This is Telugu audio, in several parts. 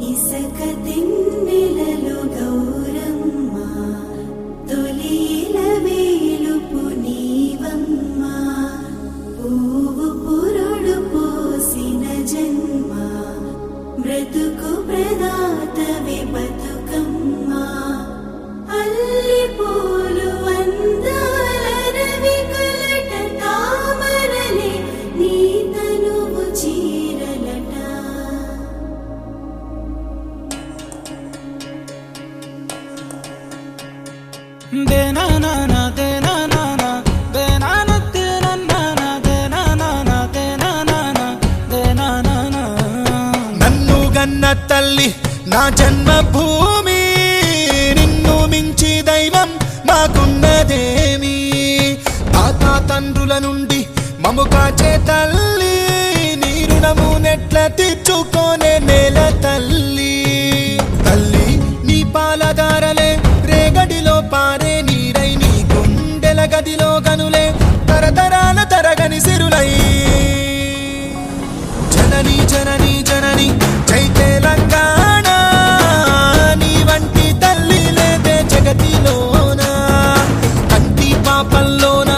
ఇసక తిన్నెలలో గౌరమ్మ తొలిల వేలుపు నీవమ్మ పువ్వు పురుడు పోసిన జన్మ బ్రతుకు ప్రదాతవే బతుకమ్మ అల్లి పూలు అందాల రవి కలట తామరలే నీ తనువు చీరలట నన్ను గన్న తల్లి నా జన్మభూమి నిన్ను మించి దైవం మాకున్నదేమి తాత తండ్రుల నుండి మము కాచే తల్లి నీ రుణము నెట్ల తీర్చుకోనే నేల తల్లి తల్లి నీ పాలదారలే రేగడిలో పారే నీరై నీ గుండెల గదిలో గనులే తరతరాల తరగని సిరులై జనని జనని జనని జై తెలంగాణ నీ వంటి తల్లి లేదే జగతిలోన కంటి పాపల్లోన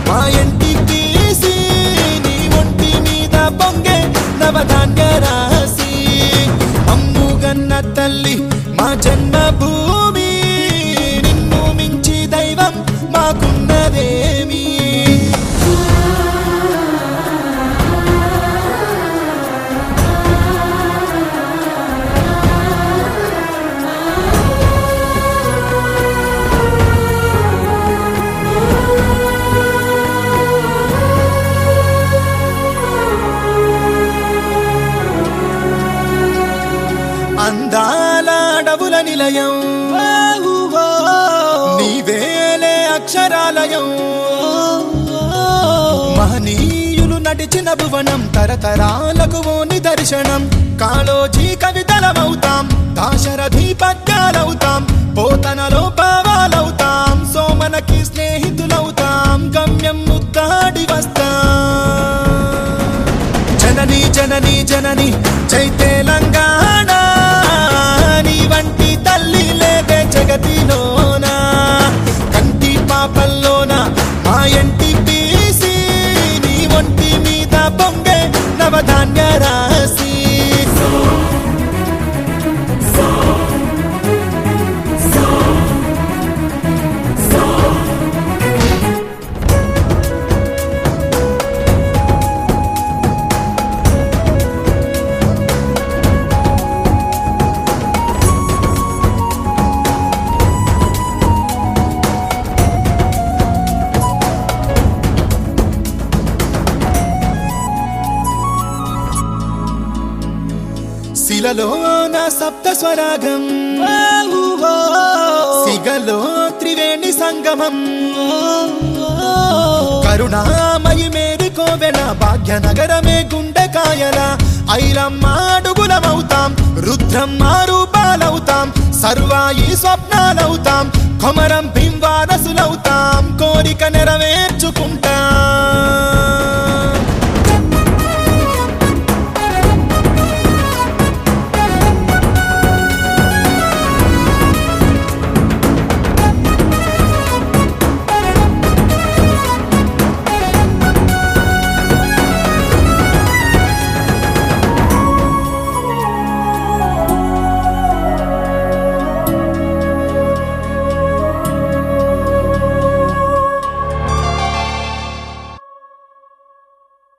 మా ఇంటి తీసి నీ ఒంటి మీద పొంగే నవధాన్య రాసి అమ్ముగన్న తల్లి మా జన్మభూమి నిన్ను మించి దైవం మాకున్నదేమి అందాల అడవుల నిలయం నీవేలే అక్షరాలయం మహనీయులు నడిచిన భువనం తరతరాలకు ఓ నిదర్శనం కాళోజీ కవితలమవుతాం దాశరథి పద్యాలవుతాం పోతనలో భావాలవుతాం సోమనకి స్నేహితులవుతాం గమ్యం ముద్దాడి వస్తాం జనని జనని జనని జై తెలంగాణ నీ వంటి తల్లి లేదే జగతిలోన కంటి పాపల్లోన మా ఇంటి తీసి నీ ఒంటి మీద పొంగే నవధాన్య రాసి శిలలో నా సప్త స్వరాగం సిగలో త్రివేణి సంగమం కరుణామయి మేరుకోవెన భాగ్యనగరమే గుండెకాయల ఐలమ్మ అడుగులమవుతాం రుద్రమ్మ రూపాలవుతాం సర్వాయి స్వప్నాలవుతాం కొమరం భీం వారసులవుతాం కోరిక నెరవేర్